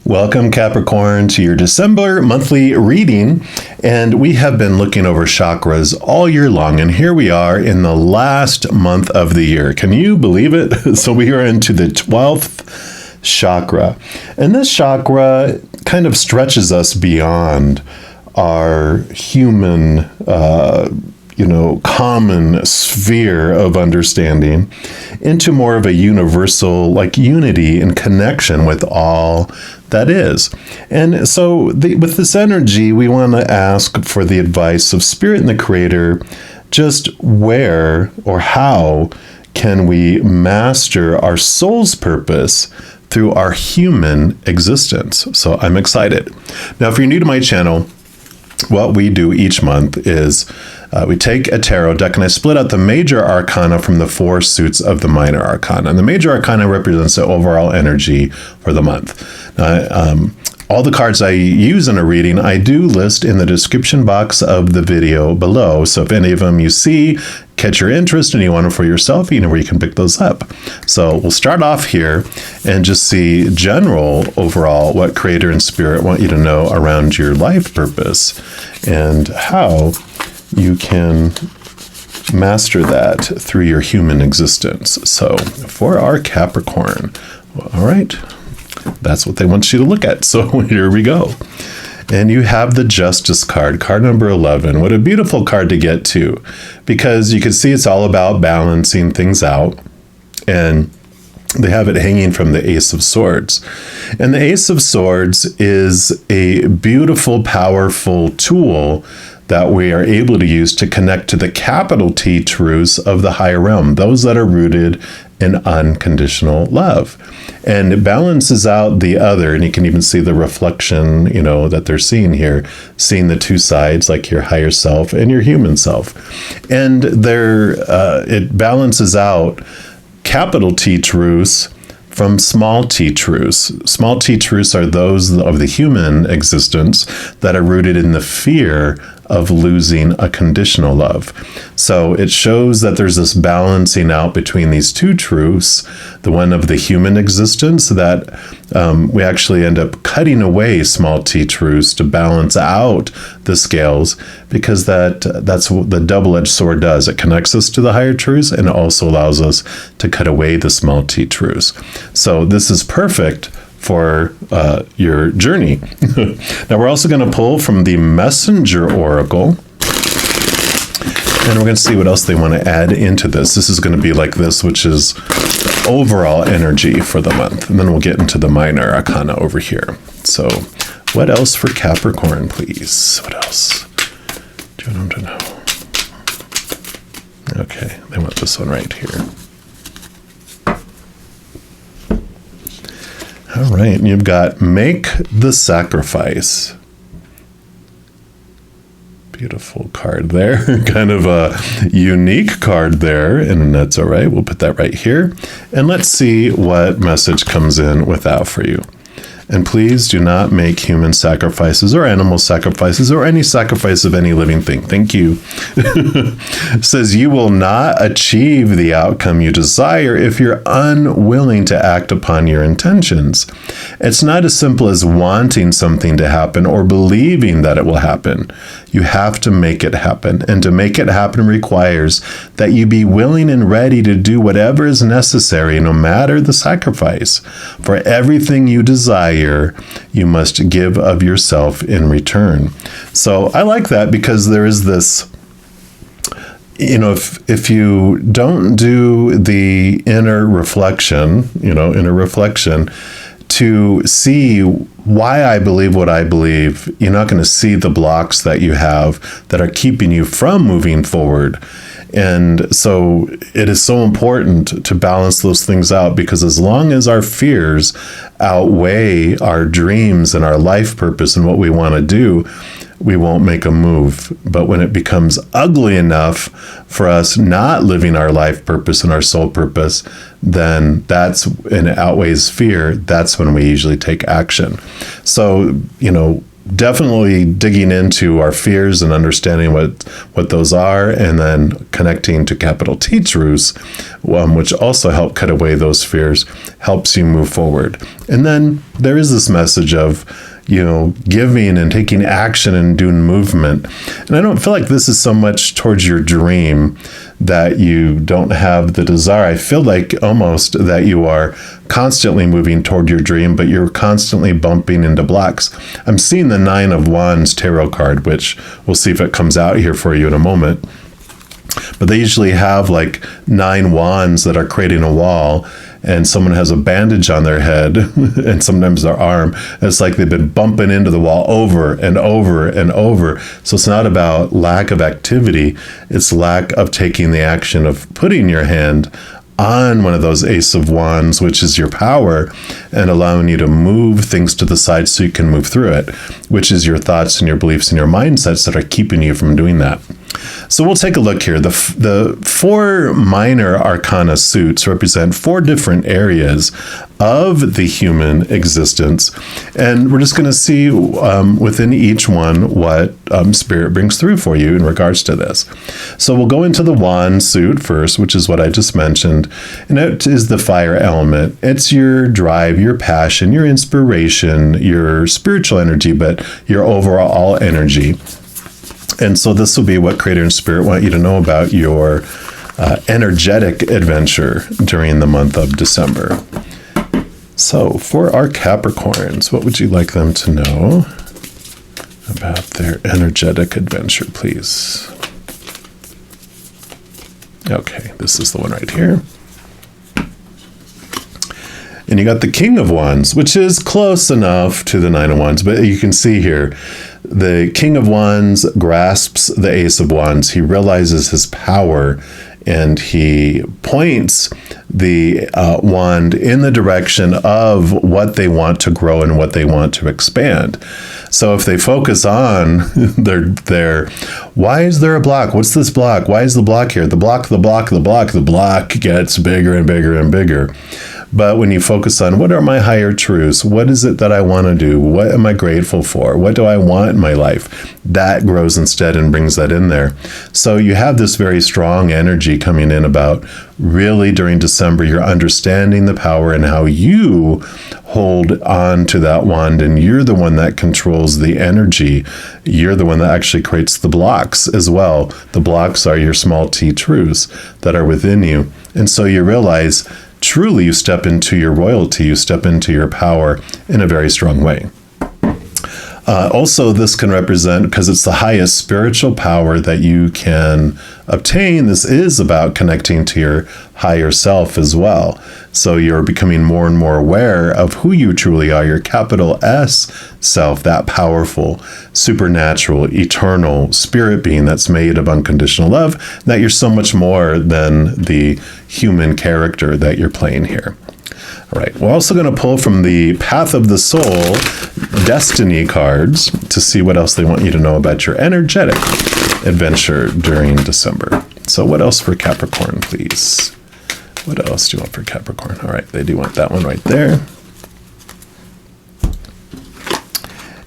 Welcome, Capricorn, to your December monthly reading. And we have been looking over chakras all year long. And here we are in the last month of the year. Can you believe it? So we are into the 12th chakra. And this chakra kind of stretches us beyond our human, common sphere of understanding into more of a universal, like unity and connection with all that is. And so with this energy, we want to ask for the advice of Spirit and the Creator, just where or how can we master our soul's purpose through our human existence. So I'm excited. Now, if you're new to my channel, what we do each month is we take a tarot deck and I split out the major arcana from the four suits of the minor arcana. And the major arcana represents the overall energy for the month. All the cards I use in a reading, I do list in the description box of the video below. So if any of them you see catch your interest and you want them for yourself, you know where you can pick those up. So we'll start off here and just see general overall what Creator and Spirit want you to know around your life purpose and how you can master that through your human existence. So for our Capricorn, all right, that's what they want you to look at. So here we go. And you have the Justice card, card number 11. What a beautiful card to get to, because you can see it's all about balancing things out. And they have it hanging from the Ace of Swords. And the Ace of Swords is a beautiful, powerful tool that we are able to use to connect to the capital T truths of the higher realm, those that are rooted in unconditional love. And it balances out the other, and you can even see the reflection, that they're seeing here, seeing the two sides, like your higher self and your human self. And it balances out capital T truths from small t truths. Small t truths are those of the human existence that are rooted in the fear of losing a conditional love. So it shows that there's this balancing out between these two truths, the one of the human existence, that we actually end up cutting away small t truths to balance out the scales, because that's what the double-edged sword does. It connects us to the higher truths and it also allows us to cut away the small t truths. So this is perfect for your journey. Now we're also going to pull from the Messenger Oracle, and we're going to see what else they want to add into this. This is going to be like this, which is overall energy for the month. And then we'll get into the minor arcana over here. So what else for Capricorn, please? What else do you want them to know? Okay, they want this one right here. All right, and you've got Make the Sacrifice. Beautiful card there. Kind of a unique card there, and that's all right. We'll put that right here. And let's see what message comes in with that for you. And please do not make human sacrifices or animal sacrifices or any sacrifice of any living thing. Thank you. It says you will not achieve the outcome you desire if you're unwilling to act upon your intentions. It's not as simple as wanting something to happen or believing that it will happen. You have to make it happen. And to make it happen requires that you be willing and ready to do whatever is necessary, no matter the sacrifice. For everything you desire, you must give of yourself in return. So I like that, because there is this, if you don't do the inner reflection, to see why I believe what I believe, you're not going to see the blocks that you have that are keeping you from moving forward. And so it is so important to balance those things out, because as long as our fears outweigh our dreams and our life purpose and what we want to do, we won't make a move. But when it becomes ugly enough for us not living our life purpose and our soul purpose, then and it outweighs fear, that's when we usually take action. So, definitely digging into our fears and understanding what those are, and then connecting to capital T truths, which also help cut away those fears, helps you move forward. And then there is this message of, giving and taking action and doing movement. And I don't feel like this is so much towards your dream that you don't have the desire. I feel like almost that you are constantly moving toward your dream, but you're constantly bumping into blocks. I'm seeing the 9 of Wands tarot card, which we'll see if it comes out here for you in a moment. But they usually have like 9 wands that are creating a wall, and someone has a bandage on their head and sometimes their arm. And it's like they've been bumping into the wall over and over and over. So it's not about lack of activity. It's lack of taking the action of putting your hand on one of those Ace of Wands, which is your power, and allowing you to move things to the side so you can move through it, which is your thoughts and your beliefs and your mindsets that are keeping you from doing that. So we'll take a look here. The 4 minor arcana suits represent 4 different areas of the human existence. And we're just going to see within each one what Spirit brings through for you in regards to this. So we'll go into the wand suit first, which is what I just mentioned. And it is the fire element. It's your drive, your passion, your inspiration, your spiritual energy, but your overall energy. And so this will be what Creator and Spirit want you to know about your energetic adventure during the month of December. So for our Capricorns, what would you like them to know about their energetic adventure, please? Okay, this is the one right here. And you got the King of Wands, which is close enough to the 9 of Wands, but you can see here, the King of Wands grasps the Ace of Wands. He realizes his power, and he points the wand in the direction of what they want to grow and what they want to expand. So if they focus on their why is there a block? What's this block? Why is the block here? The block gets bigger and bigger and bigger. But when you focus on what are my higher truths, what is it that I want to do? What am I grateful for? What do I want in my life? That grows instead and brings that in there. So you have this very strong energy coming in about really during December, you're understanding the power and how you hold on to that wand, and you're the one that controls the energy. You're the one that actually creates the blocks as well. The blocks are your small t truths that are within you. And so you realize truly you step into your royalty, you step into your power in a very strong way. Also, this can represent, because it's the highest spiritual power that you can obtain, this is about connecting to your higher self as well. So you're becoming more and more aware of who you truly are, your capital S self, that powerful, supernatural, eternal spirit being that's made of unconditional love, that you're so much more than the human character that you're playing here. All right, we're also going to pull from the Path of the Soul Destiny cards to see what else they want you to know about your energetic adventure during December. So what else for Capricorn, please? What else do you want for Capricorn? All right, they do want that one right there.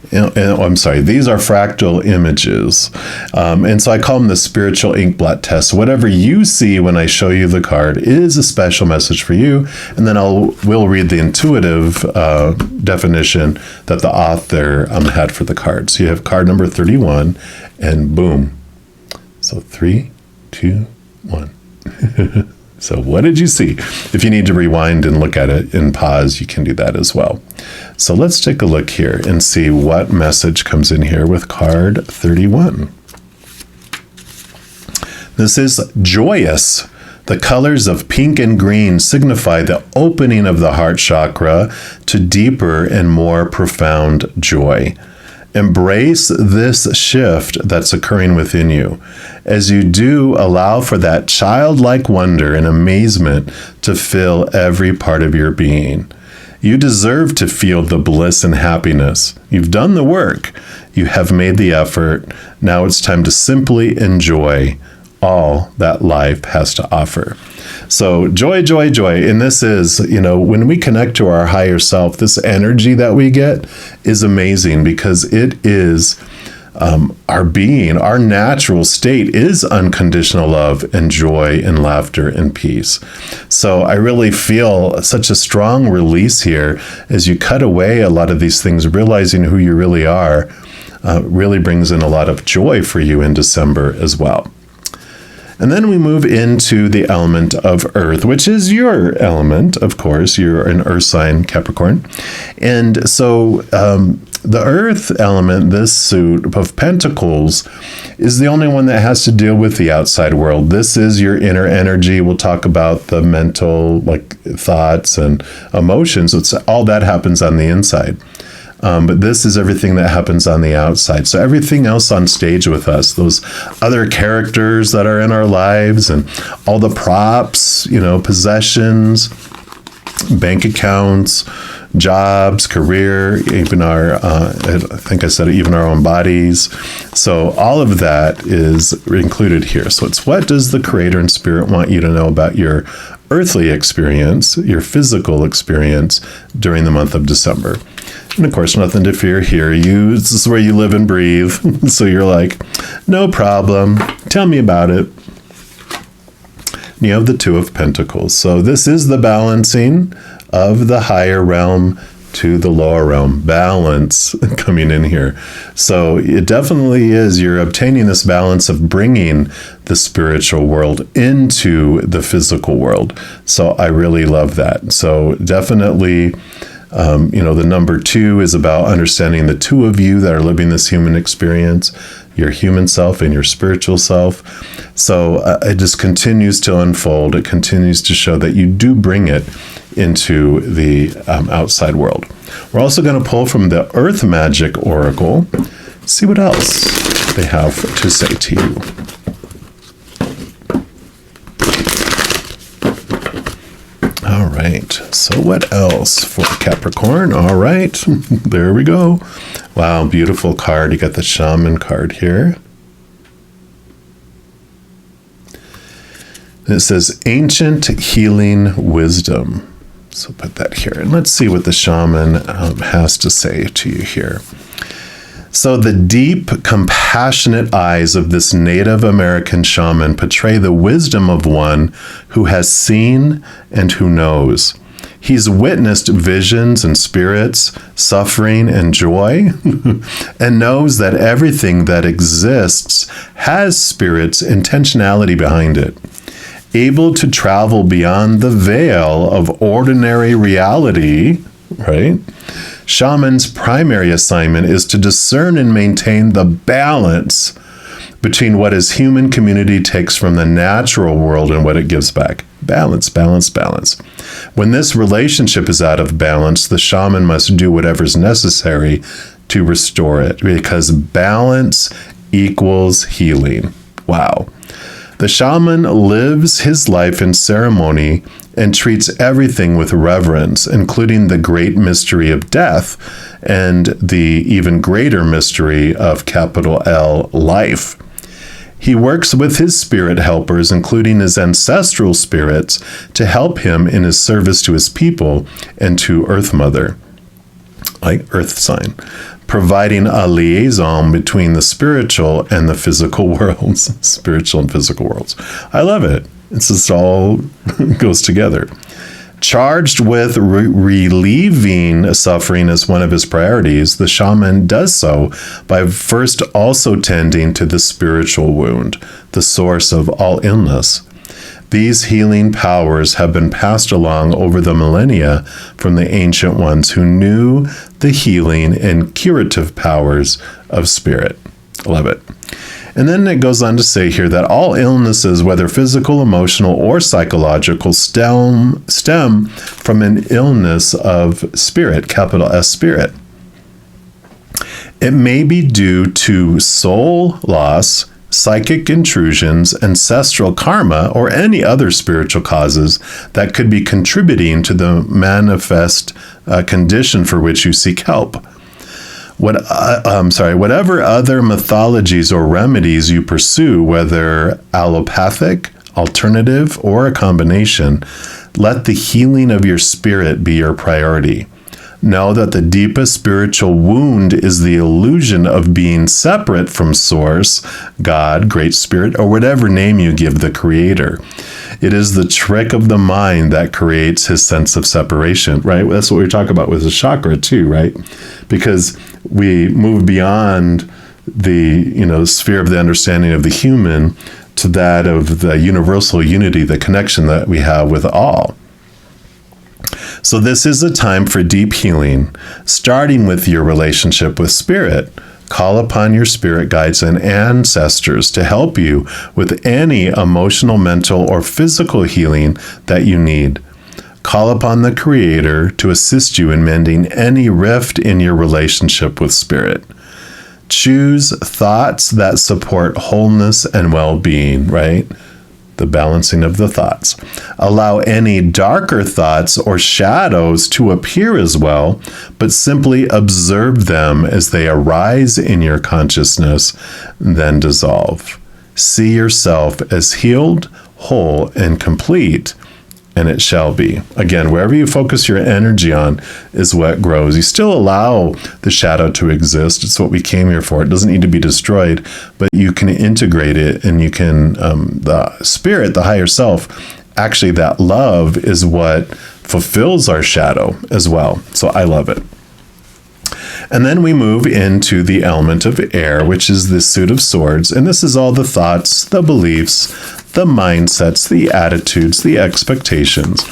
I'm sorry, these are fractal images. And so I call them the spiritual ink blot test. Whatever you see when I show you the card is a special message for you. And then we'll read the intuitive definition that the author had for the card. So you have card number 31, and boom. So 3, 2, 1. So what did you see? If you need to rewind and look at it and pause, you can do that as well. So let's take a look here and see what message comes in here with card 31. This is joyous. The colors of pink and green signify the opening of the heart chakra to deeper and more profound joy. Embrace this shift that's occurring within you. As you do, allow for that childlike wonder and amazement to fill every part of your being. You deserve to feel the bliss and happiness. You've done the work. You have made the effort. Now it's time to simply enjoy all that life has to offer. So joy, joy, joy. And this is, when we connect to our higher self, this energy that we get is amazing because it is our being, our natural state is unconditional love and joy and laughter and peace. So I really feel such a strong release here as you cut away a lot of these things, realizing who you really are, really brings in a lot of joy for you in December as well. And then we move into the element of earth, which is your element, of course. You're an earth sign, Capricorn. And so the earth element, this suit of pentacles, is the only one that has to deal with the outside world. This is your inner energy. We'll talk about the mental, thoughts and emotions. It's all that happens on the inside. But this is everything that happens on the outside. So everything else on stage with us, those other characters that are in our lives and all the props, possessions, bank accounts, jobs, career, even our, I think I said even our own bodies. So all of that is included here. So it's what does the Creator and Spirit want you to know about your earthly experience, your physical experience during the month of December. And of course, nothing to fear here. This is where you live and breathe. So you're like, no problem. Tell me about it. And you have the Two of Pentacles. So this is the balancing of the higher realm to the lower realm. Balance coming in here. So it definitely is. You're obtaining this balance of bringing the spiritual world into the physical world. So I really love that. So definitely, the number 2 is about understanding the two of you that are living this human experience, your human self and your spiritual self. So it just continues to unfold. It continues to show that you do bring it into the outside world. We're also going to pull from the Earth Magic Oracle, see what else they have to say to you. All right, so what else for Capricorn? All right, there we go. Wow, beautiful card. You got the Shaman card here. It says Ancient Healing Wisdom. So put that here. And let's see what the Shaman has to say to you here. So the deep, compassionate eyes of this Native American shaman portray the wisdom of one who has seen and who knows. He's witnessed visions and spirits, suffering and joy, and knows that everything that exists has spirit's intentionality behind it. Able to travel beyond the veil of ordinary reality, right? Shaman's primary assignment is to discern and maintain the balance between what his human community takes from the natural world and what it gives back. Balance, balance, balance. When this relationship is out of balance, the shaman must do whatever's necessary to restore it, because balance equals healing. Wow. The shaman lives his life in ceremony and treats everything with reverence, including the great mystery of death and the even greater mystery of capital L, life. He works with his spirit helpers, including his ancestral spirits, to help him in his service to his people and to Earth Mother, like Earth sign, providing a liaison between the spiritual and the physical worlds, spiritual and physical worlds. I love it. It's just all goes together. Charged with relieving suffering as one of his priorities, the shaman does so by first also tending to the spiritual wound, the source of all illness. These healing powers have been passed along over the millennia from the ancient ones who knew the healing and curative powers of spirit. I love it. And then it goes on to say here that all illnesses, whether physical, emotional, or psychological, stem from an illness of spirit, capital S spirit. It may be due to soul loss, psychic intrusions, ancestral karma, or any other spiritual causes that could be contributing to the manifest condition for which you seek help. Whatever other mythologies or remedies you pursue, whether allopathic, alternative, or a combination, let the healing of your spirit be your priority. Know that the deepest spiritual wound is the illusion of being separate from Source, God, Great Spirit, or whatever name you give the Creator. It is the trick of the mind that creates his sense of separation, right? That's what we talk about with the chakra too, right? Because we move beyond the, sphere of the understanding of the human to that of the universal unity, the connection that we have with all. So this is a time for deep healing, starting with your relationship with spirit. Call upon your spirit guides and ancestors to help you with any emotional, mental, or physical healing that you need. Call upon the Creator to assist you in mending any rift in your relationship with spirit. Choose thoughts that support wholeness and well-being, right? The balancing of the thoughts. Allow any darker thoughts or shadows to appear as well, but simply observe them as they arise in your consciousness, then dissolve. See yourself as healed, whole, and complete, and it shall be. Again, wherever you focus your energy on is what grows. You still allow the shadow to exist. It's what we came here for. It doesn't need to be destroyed, but you can integrate it, and you can, the spirit, the higher self, actually that love is what fulfills our shadow as well. So I love it. And then we move into the element of air, which is the suit of swords. And this is all the thoughts, the beliefs, the mindsets, the attitudes, the expectations.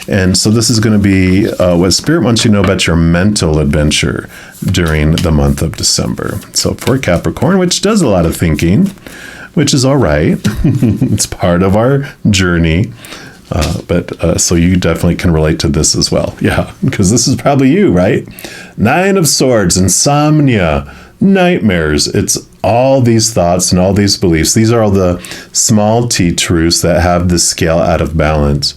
And so this is going to be what Spirit wants you to know about your mental adventure during the month of December. So for Capricorn, which does a lot of thinking, which is all right. It's part of our journey. But so you definitely can relate to this as well. Yeah, because this is probably you, right? 9 of Swords, insomnia, nightmares. It's all these thoughts and all these beliefs. These are all the small t truths that have the scale out of balance.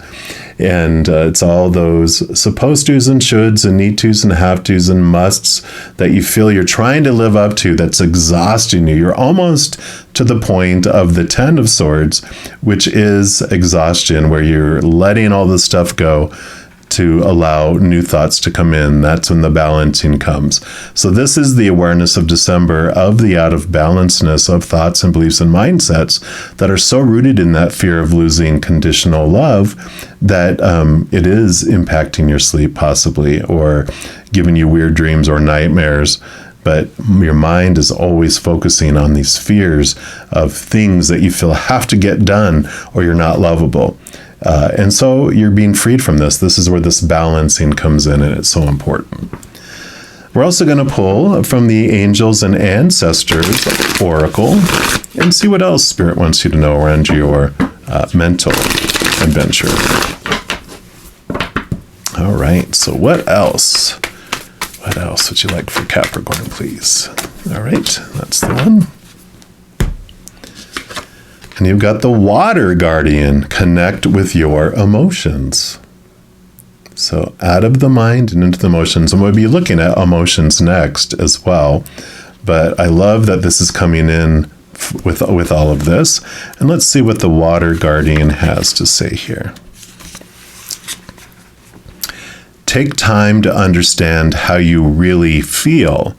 And it's all those supposed tos and shoulds and need tos and have tos and musts that you feel you're trying to live up to that's exhausting you. You're almost to the point of the 10 of Swords, which is exhaustion, where you're letting all this stuff go to allow new thoughts to come in. That's when the balancing comes. So this is the awareness of December of the out of balanceness of thoughts and beliefs and mindsets that are so rooted in that fear of losing conditional love that it is impacting your sleep possibly, or giving you weird dreams or nightmares. But your mind is always focusing on these fears of things that you feel have to get done or you're not lovable. And so you're being freed from this. This is where this balancing comes in, and it's so important. We're also going to pull from the Angels and Ancestors Oracle and see what else Spirit wants you to know around your mental adventure. All right, so what else? What else would you like for Capricorn, please? All right, that's the one. And you've got the Water Guardian, connect with your emotions. So out of the mind and into the emotions. And we'll be looking at emotions next as well. But I love that this is coming in with all of this. And let's see what the Water Guardian has to say here. Take time to understand how you really feel.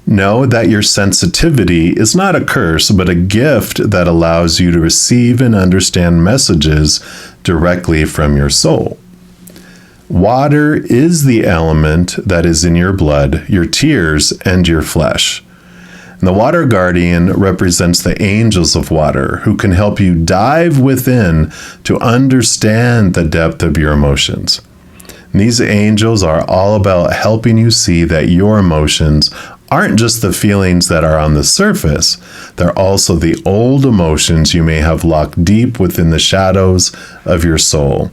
Know that your sensitivity is not a curse, but a gift that allows you to receive and understand messages directly from your soul. Water is the element that is in your blood, your tears, and your flesh. And the Water Guardian represents the angels of water, who can help you dive within to understand the depth of your emotions. And these angels are all about helping you see that your emotions aren't just the feelings that are on the surface. They're also the old emotions you may have locked deep within the shadows of your soul.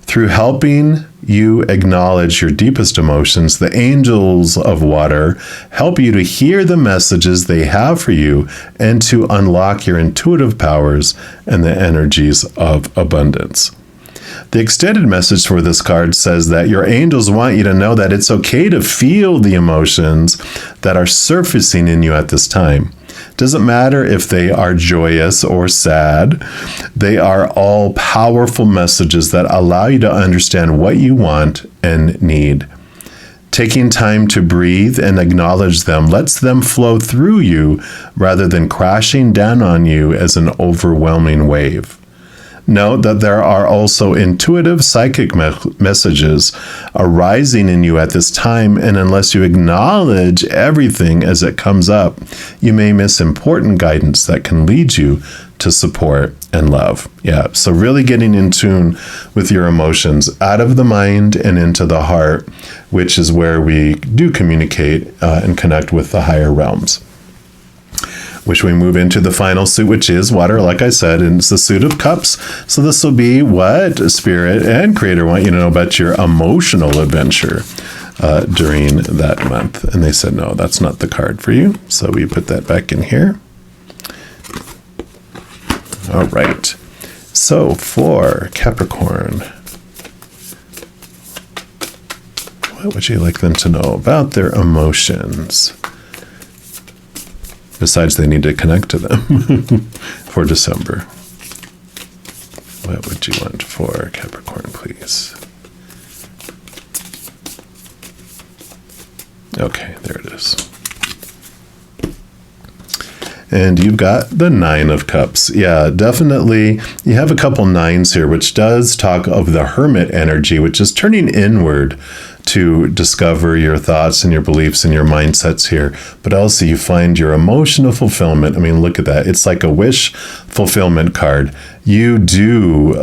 Through helping you acknowledge your deepest emotions, the angels of water help you to hear the messages they have for you and to unlock your intuitive powers and the energies of abundance. The extended message for this card says that your angels want you to know that it's okay to feel the emotions that are surfacing in you at this time. Doesn't matter if they are joyous or sad. They are all powerful messages that allow you to understand what you want and need. Taking time to breathe and acknowledge them lets them flow through you rather than crashing down on you as an overwhelming wave. Note that there are also intuitive psychic messages arising in you at this time, and unless you acknowledge everything as it comes up, you may miss important guidance that can lead you to support and love. Yeah, so really getting in tune with your emotions out of the mind and into the heart, which is where we do communicate and connect with the higher realms. Which we move into the final suit, which is water, like I said, and it's the suit of cups. So this will be what Spirit and Creator want you to know about your emotional adventure during that month. And they said, no, that's not the card for you. So we put that back in here. All right. So for Capricorn, what would you like them to know about their emotions? Besides, they need to connect to them for December. What would you want for Capricorn, please? Okay, there it is. And you've got the Nine of Cups. Yeah, definitely. You have a couple nines here, which does talk of the Hermit energy, which is turning inward to discover your thoughts and your beliefs and your mindsets here. But also you find your emotional fulfillment. I mean, look at that. It's like a wish fulfillment card. You do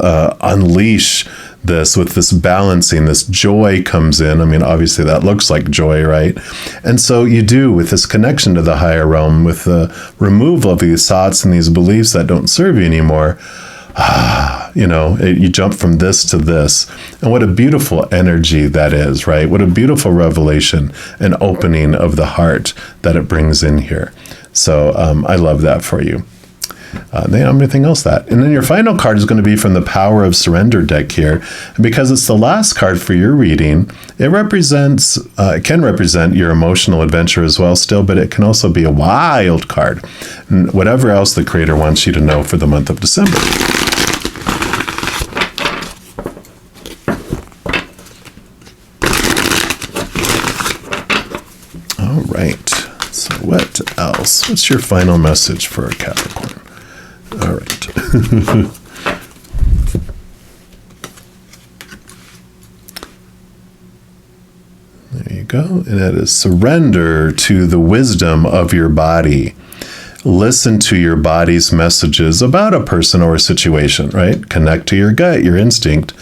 unleash this with this balancing. This joy comes in. I mean, obviously that looks like joy, right? And so you do, with this connection to the higher realm, with the removal of these thoughts and these beliefs that don't serve you anymore, you jump from this to this. And what a beautiful energy that is, right? What a beautiful revelation and opening of the heart that it brings in here. So I love that for you. Everything else that. And then your final card is going to be from the Power of Surrender deck here. And because it's the last card for your reading, it can represent your emotional adventure as well still, but it can also be a wild card. And whatever else the Creator wants you to know for the month of December. All right. So what else? What's your final message for Capricorn? All right. There you go. And that is surrender to the wisdom of your body. Listen to your body's messages about a person or a situation, right? Connect to your gut, your instinct.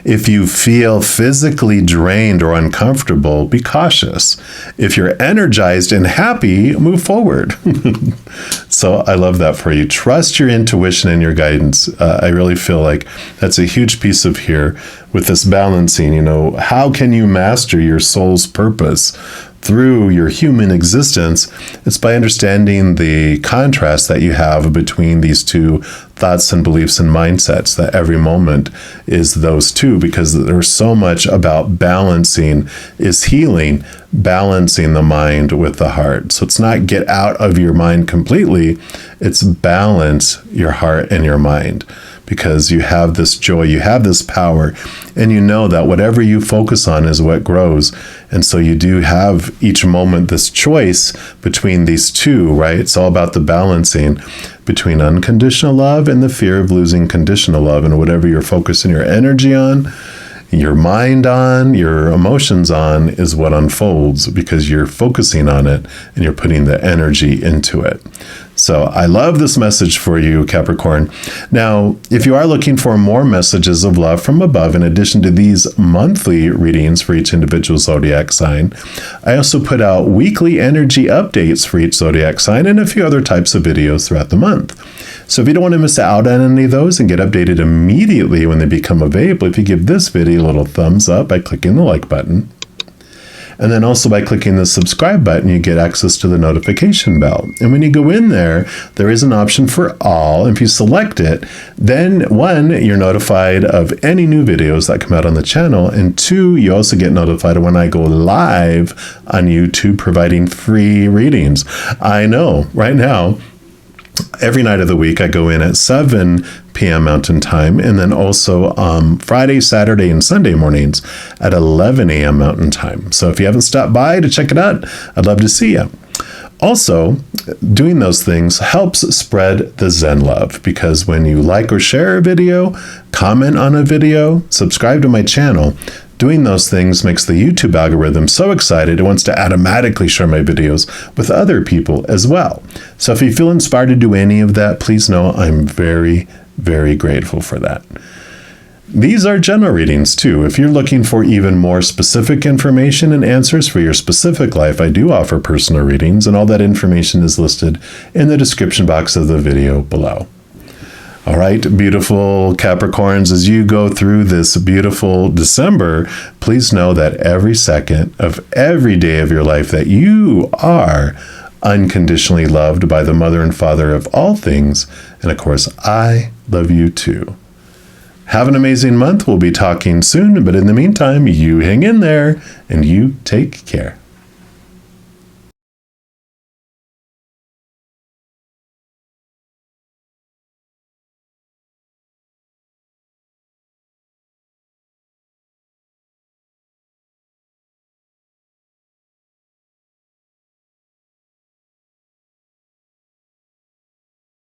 If you feel physically drained or uncomfortable, be cautious. If you're energized and happy, move forward. So I love that for you. Trust your intuition and your guidance. I really feel like that's a huge piece of here with this balancing. How can you master your soul's purpose through your human existence? It's by understanding the contrast that you have between these two thoughts and beliefs and mindsets, that every moment is those two, because there's so much about balancing is healing, balancing the mind with the heart. So it's not get out of your mind completely, it's balance your heart and your mind. Because you have this joy, you have this power, and you know that whatever you focus on is what grows. And so you do have each moment this choice between these two, right? It's all about the balancing between unconditional love and the fear of losing conditional love. And whatever you're focusing your energy on, your mind on, your emotions on, is what unfolds, because you're focusing on it and you're putting the energy into it. So I love this message for you, Capricorn. Now, if you are looking for more messages of love from above, in addition to these monthly readings for each individual zodiac sign, I also put out weekly energy updates for each zodiac sign and a few other types of videos throughout the month. So if you don't want to miss out on any of those and get updated immediately when they become available, if you give this video a little thumbs up by clicking the like button. And then also by clicking the subscribe button, you get access to the notification bell. And when you go in there, there is an option for all. If you select it, then 1, you're notified of any new videos that come out on the channel. And 2, you also get notified when I go live on YouTube providing free readings. I know right now, every night of the week, I go in at 7 p.m. Mountain Time, and then also Friday, Saturday, and Sunday mornings at 11 a.m. Mountain Time. So if you haven't stopped by to check it out, I'd love to see you. Also, doing those things helps spread the Zen love, because when you like or share a video, comment on a video, subscribe to my channel, doing those things makes the YouTube algorithm so excited it wants to automatically share my videos with other people as well. So if you feel inspired to do any of that, please know I'm very, very grateful for that. These are general readings too. If you're looking for even more specific information and answers for your specific life, I do offer personal readings, and all that information is listed in the description box of the video below. All right, beautiful Capricorns, as you go through this beautiful December, please know that every second of every day of your life that you are unconditionally loved by the Mother and Father of all things. And of course, I love you too. Have an amazing month. We'll be talking soon, but in the meantime, you hang in there and you take care.